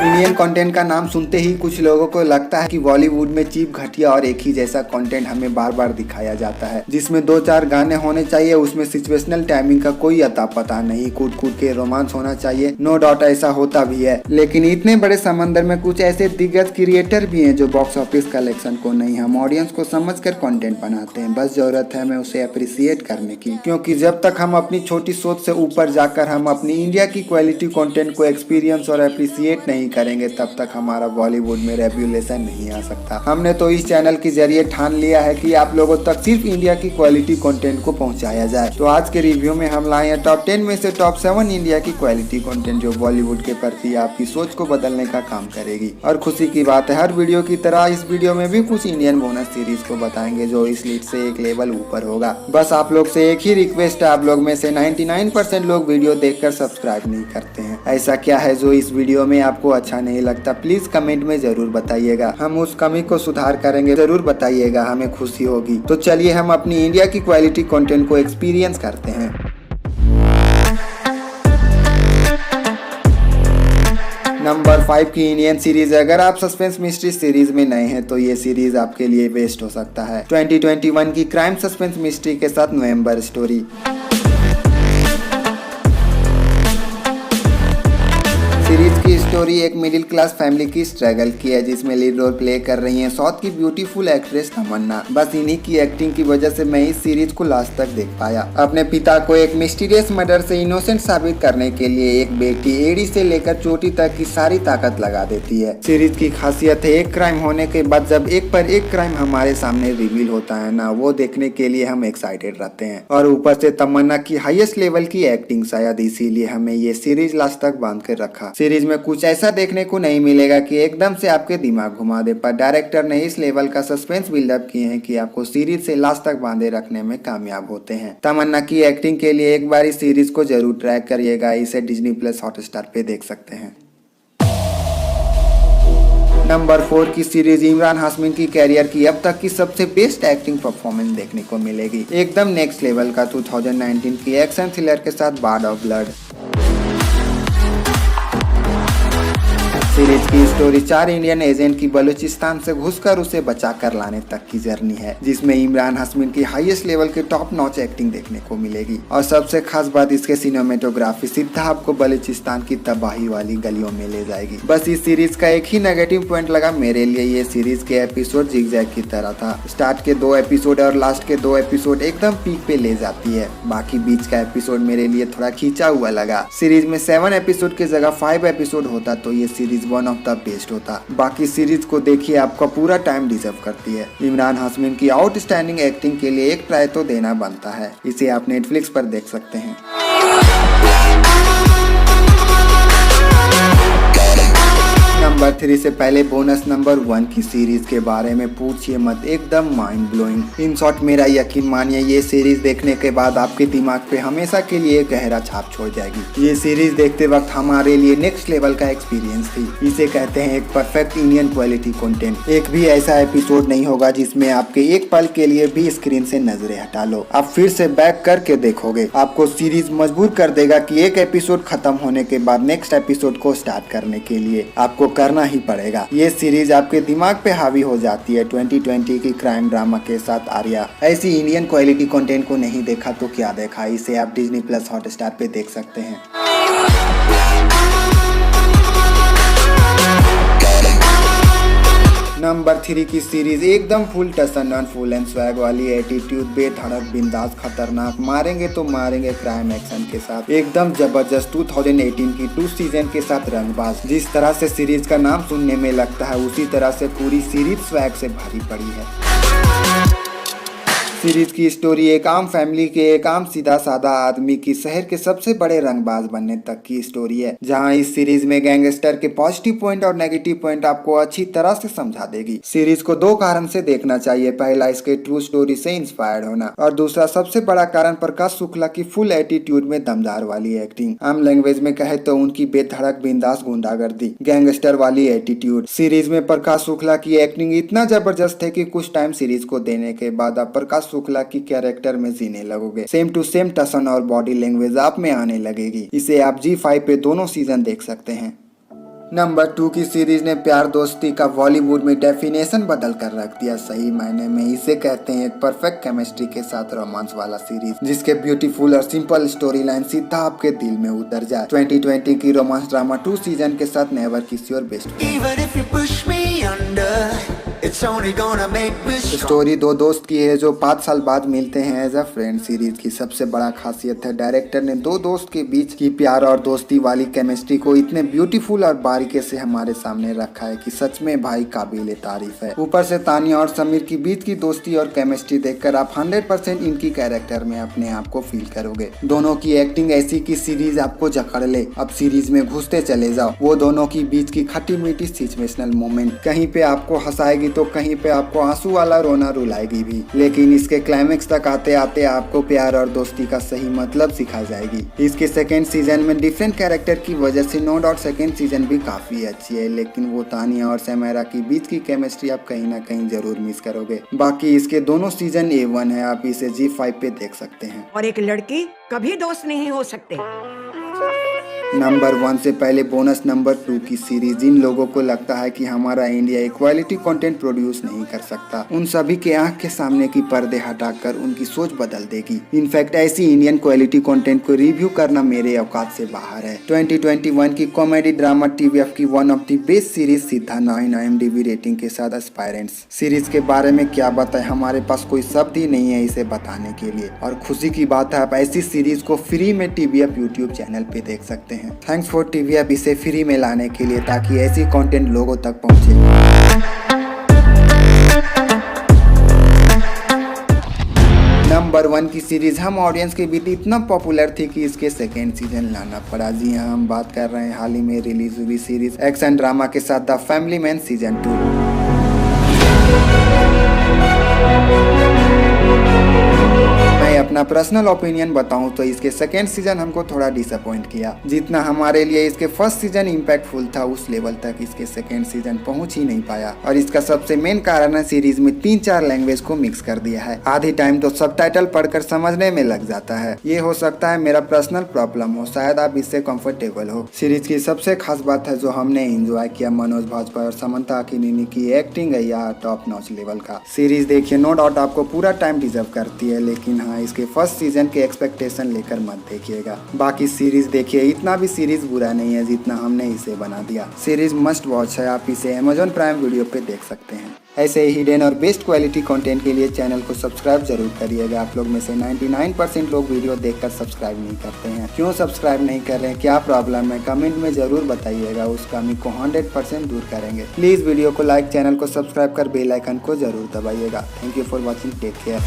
Indian content का नाम सुनते ही कुछ लोगों को लगता है कि बॉलीवुड में चीप, घटिया और एक ही जैसा कंटेंट हमें बार बार दिखाया जाता है, जिसमें 2-4 गाने होने चाहिए, उसमें सिचुएशनल टाइमिंग का कोई अता पता नहीं, कूद कूद के रोमांस होना चाहिए। नो डाउट ऐसा होता भी है, लेकिन इतने बड़े समंदर में कुछ ऐसे दिग्गज क्रिएटर भी हैं जो बॉक्स ऑफिस कलेक्शन को नहीं, हम ऑडियंस को समझकर कंटेंट बनाते हैं। बस जरूरत है हमें उसे अप्रिसिएट करने की, क्योंकि जब तक हम अपनी छोटी सोच से ऊपर जाकर हम अपनी इंडिया की क्वालिटी कंटेंट को एक्सपीरियंस और अप्रिसिएट नहीं करेंगे, तब तक हमारा बॉलीवुड में रेवोल्यूशन नहीं आ सकता। हमने तो इस चैनल के जरिए ठान लिया है कि आप लोगों तक सिर्फ इंडिया की क्वालिटी कंटेंट को पहुंचाया जाए। तो आज के रिव्यू में हम लाए हैं टॉप 10 में से टॉप 7 इंडिया की क्वालिटी कंटेंट जो बॉलीवुड के प्रति आपकी सोच को बदलने का काम करेगी। और खुशी की बात है, हर वीडियो की तरह इस वीडियो में भी कुछ इंडियन बोनस सीरीज को बताएंगे जो इस लिस्ट से एक लेवल ऊपर होगा। बस आप लोग से एक ही रिक्वेस्ट है, आप लोग में से 99% लोग वीडियो देखकर सब्सक्राइब नहीं करते हैं। ऐसा क्या है जो इस वीडियो में आपको अच्छा नहीं लगता, प्लीज कमेंट में जरूर बताइएगा। हम उस कमी को सुधार करेंगे, जरूर बताइएगा, हमें खुशी होगी। तो चलिए हम अपनी इंडिया की क्वालिटी कंटेंट को एक्सपीरियंस करते हैं। नंबर 5 की इंडियन सीरीज। अगर आप सस्पेंस मिस्ट्री सीरीज में नए हैं तो ये सीरीज आपके लिए बेस्ट हो सकता है। 2021 की क्राइम सस्पेंस मिस्ट्री के साथ नवंबर स्टोरी। सीरीज की स्टोरी एक मिडिल क्लास फैमिली की स्ट्रगल की है, जिसमें लीड रोल प्ले कर रही हैं साउथ की ब्यूटीफुल एक्ट्रेस तमन्ना। बस इन्हीं की एक्टिंग की वजह से मैं इस सीरीज को लास्ट तक देख पाया। अपने पिता को एक मिस्टीरियस मर्डर से इनोसेंट साबित करने के लिए एक बेटी एड़ी से लेकर चोटी तक की सारी ताकत लगा देती है। सीरीज की खासियत है एक क्राइम होने के बाद जब एक पर एक क्राइम हमारे सामने रिवील होता है ना, वो देखने के लिए हम एक्साइटेड रहते हैं। और ऊपर से तमन्ना की हाईएस्ट लेवल की एक्टिंग, शायद इसीलिए हमें ये सीरीज लास्ट तक बांध कर रखा। सीरीज में कुछ ऐसा देखने को नहीं मिलेगा कि एकदम से आपके दिमाग घुमा दे, पर डायरेक्टर ने इस लेवल का सस्पेंस बिल्डअप किए हैं कि आपको सीरीज से लास्ट तक बांधे रखने में कामयाब होते हैं। तमन्ना की एक्टिंग के लिए एक बार इस सीरीज को जरूर ट्राई करिएगा, इसे डिज्नी प्लस हॉटस्टार पे देख सकते हैं। नंबर 4 की सीरीज। इमरान हाशमी की कैरियर की अब तक की सबसे बेस्ट एक्टिंग परफॉर्मेंस देखने को मिलेगी, एकदम नेक्स्ट लेवल का 2019 की एक्शन थ्रिलर के साथ बार्ड ऑफ ब्लड। सीरीज की स्टोरी 4 इंडियन एजेंट की बलूचिस्तान से घुसकर उसे बचाकर लाने तक की जर्नी है, जिसमें इमरान हाशमी की हाईएस्ट लेवल की टॉप नॉच एक्टिंग देखने को मिलेगी। और सबसे खास बात इसके सिनेमेटोग्राफी सीधा आपको बलूचिस्तान की तबाही वाली गलियों में ले जाएगी। बस इस सीरीज का एक ही नेगेटिव पॉइंट लगा मेरे लिए, ये सीरीज के एपिसोड जिगजैग की तरह था। स्टार्ट के 2 एपिसोड और लास्ट के 2 एपिसोड एकदम पीक पे ले जाती है, बाकी बीच का एपिसोड मेरे लिए थोड़ा खींचा हुआ लगा। सीरीज में 7 एपिसोड की जगह 5 एपिसोड होता तो ये series one of the best होता। बाकी सीरीज को देखिए, आपका पूरा टाइम डिजर्व करती है। इमरान हाशमी की आउटस्टैंडिंग एक्टिंग के लिए एक ट्राई तो देना बनता है, इसे आप नेटफ्लिक्स पर देख सकते हैं। नंबर 3 से पहले बोनस नंबर 1 की सीरीज के बारे में पूछिए मत, एकदम माइंड ब्लोइंग। इन शॉर्ट मेरा यकीन मानिए, ये सीरीज देखने के बाद आपके दिमाग पे हमेशा के लिए गहरा छाप छोड़ जाएगी। ये सीरीज देखते वक्त हमारे लिए नेक्स्ट लेवल का एक्सपीरियंस थी। इसे कहते हैं एक परफेक्ट इंडियन क्वालिटी कंटेंट। एक भी ऐसा एपिसोड नहीं होगा जिसमें आपके एक पल के लिए भी स्क्रीन से नजरें हटा लो। आप फिर से बैक करके देखोगे, आपको सीरीज मजबूर कर देगा कि एक एपिसोड खत्म होने के बाद नेक्स्ट एपिसोड को स्टार्ट करने के लिए आपको करना ही पड़ेगा। ये सीरीज आपके दिमाग पे हावी हो जाती है। 2020 की क्राइम ड्रामा के साथ आर्या। ऐसी इंडियन क्वालिटी कंटेंट को नहीं देखा तो क्या देखा, इसे आप डिज्नी प्लस हॉटस्टार पे देख सकते हैं। नंबर 3 की सीरीज एकदम फुल टसन फुल एंड स्वैग वाली एटीट्यूड, बेधड़क, बिंदास, खतरनाक, मारेंगे तो मारेंगे क्राइम एक्शन के साथ, एकदम जबरदस्त 2018 की 2 सीजन के साथ रंगबाज। जिस तरह से सीरीज का नाम सुनने में लगता है उसी तरह से पूरी सीरीज स्वैग से भरी पड़ी है। सीरीज की स्टोरी एक आम फैमिली के एक आम सीधा साधा आदमी की शहर के सबसे बड़े रंगबाज बनने तक की स्टोरी है, जहां इस सीरीज में गैंगस्टर के पॉजिटिव पॉइंट और नेगेटिव पॉइंट आपको अच्छी तरह से समझा देगी। सीरीज को 2 कारण से देखना चाहिए, पहला इसके ट्रू स्टोरी से इंस्पायर्ड होना, और दूसरा सबसे बड़ा कारण प्रकाश शुक्ला की फुल एटीट्यूड में दमदार वाली एक्टिंग। आम लैंग्वेज में कहे तो उनकी बेधड़क, बिंदास, गुंडागर्दी, गैंगस्टर वाली एटीट्यूड। सीरीज में प्रकाश शुक्ला की एक्टिंग इतना जबरदस्त है कि कुछ टाइम सीरीज को देने के बाद आप प्रकाश शुक्ला की कैरेक्टर में जीने लगोगे। सेम टू सेम टसन और बॉडी लैंग्वेज आप में आने लगेगी। इसे आप G5 पे दोनों सीजन देख सकते हैं। नंबर 2 की सीरीज ने प्यार दोस्ती का बॉलीवुड में डेफिनेशन बदल कर रख दिया। सही मायने में इसे कहते हैं एक परफेक्ट केमिस्ट्री के साथ रोमांस वाला सीरीज, जिसके ब्यूटीफुल और सिंपल स्टोरी लाइन सीधा आपके दिल में उतर जाए। 2020 की रोमांस ड्रामा 2 सीजन के साथ नेवर किस योर बेस्ट। स्टोरी दो दोस्त की है जो 5 साल बाद मिलते हैं एज अ फ्रेंड। सीरीज की सबसे बड़ा खासियत है डायरेक्टर ने दो दोस्त के बीच की प्यार और दोस्ती वाली केमिस्ट्री को इतने ब्यूटीफुल और बारीकी से हमारे सामने रखा है कि सच में भाई काबिले तारीफ है। ऊपर से तानिया और समीर की बीच की दोस्ती और केमिस्ट्री देखकर आप 100% इनकी कैरेक्टर में अपने आप को फील करोगे। दोनों की एक्टिंग ऐसी कि सीरीज आपको जकड़ ले। अब सीरीज में घुसते चले जाओ। वो दोनों की बीच की खट्टी मीठी सिचुएशनल मोमेंट कहीं पे आपको हंसाएगी तो कहीं पे आपको आंसू वाला रोना रुलाएगी भी, लेकिन इसके क्लाइमेक्स तक आते आते आपको प्यार और दोस्ती का सही मतलब सिखा जाएगी। इसके सेकेंड सीजन में डिफरेंट कैरेक्टर की वजह से नो डाउट सेकेंड सीजन भी काफी अच्छी है, लेकिन वो तानिया और सैमारा की बीच की केमिस्ट्री आप कहीं ना कहीं जरूर मिस करोगे। बाकी इसके दोनों सीजन A1 है, आप इसे G5 पे देख सकते हैं। और एक लड़की कभी दोस्त नहीं हो सकते। नंबर 1 से पहले बोनस नंबर 2 की सीरीज। जिन लोगों को लगता है कि हमारा इंडिया इक्वालिटी कंटेंट प्रोड्यूस नहीं कर सकता, उन सभी के आंख के सामने की पर्दे हटाकर उनकी सोच बदल देगी। इनफैक्ट ऐसी इंडियन क्वालिटी कंटेंट को रिव्यू करना मेरे औकात से बाहर है। 2021 की कॉमेडी ड्रामा TVF की one of the best series सीधा 9 IMDb रेटिंग के साथ एस्पायरेंट्स। सीरीज के बारे में क्या बताएं, हमारे पास कोई शब्द ही नहीं है इसे बताने के लिए। और खुशी की बात है आप ऐसी सीरीज को फ्री में TVF यूट्यूब चैनल पे देख सकते हैं। थैंक्स फॉर TVF इसे फ्री में लाने के लिए, ताकि ऐसी कंटेंट लोगों तक पहुंचे। नंबर 1 की सीरीज हम ऑडियंस के बीच इतना पॉपुलर थी कि इसके सेकेंड सीजन लाना पड़ा। जी हाँ, हम बात कर रहे हैं हाल ही में रिलीज हुई सीरीज एक्शन ड्रामा के साथ द फैमिली मैन सीजन 2। मैं अपना पर्सनल ओपिनियन बताऊं तो इसके सेकेंड सीजन हमको थोड़ा डिसअपॉइंट किया। जितना हमारे लिए इसके फर्स्ट सीजन इम्पैक्टफुल था, उस लेवल तक इसके सेकेंड सीजन पहुंच ही नहीं पाया। और इसका सबसे मेन कारण है सीरीज में 3-4 लैंग्वेज को मिक्स कर दिया है। आधी टाइम तो सबटाइटल पढ़कर समझने में लग जाता है। ये हो सकता है मेरा पर्सनल प्रॉब्लम हो, शायद आप इससे कंफर्टेबल हो। सीरीज की सबसे खास बात है जो हमने एंजॉय किया, मनोज भाजपा और समंता अकिनेनी की एक्टिंग है यार टॉप नॉच लेवल का। सीरीज देखिए, नो डाउट आपको पूरा टाइम डिजर्व करती है, लेकिन हाँ इसके फर्स्ट सीजन के एक्सपेक्टेशन लेकर मत देखिएगा। बाकी सीरीज देखिए, इतना भी सीरीज बुरा नहीं है जितना हमने इसे बना दिया। सीरीज मस्ट वॉच है, आप इसे Amazon प्राइम वीडियो पे देख सकते हैं। ऐसे ही हिडन और बेस्ट क्वालिटी कंटेंट के लिए चैनल को सब्सक्राइब जरूर करिएगा। आप लोग में से 99% लोग वीडियो देखकर सब्सक्राइब नहीं करते हैं। क्यों सब्सक्राइब नहीं कर रहे हैं, क्या प्रॉब्लम है, कमेंट में जरूर बताइएगा, उस कमी को 100% दूर करेंगे। प्लीज वीडियो को लाइक, चैनल को सब्सक्राइब कर बेल आइकन को जरूर दबाइएगा। Thank you for watching, take care.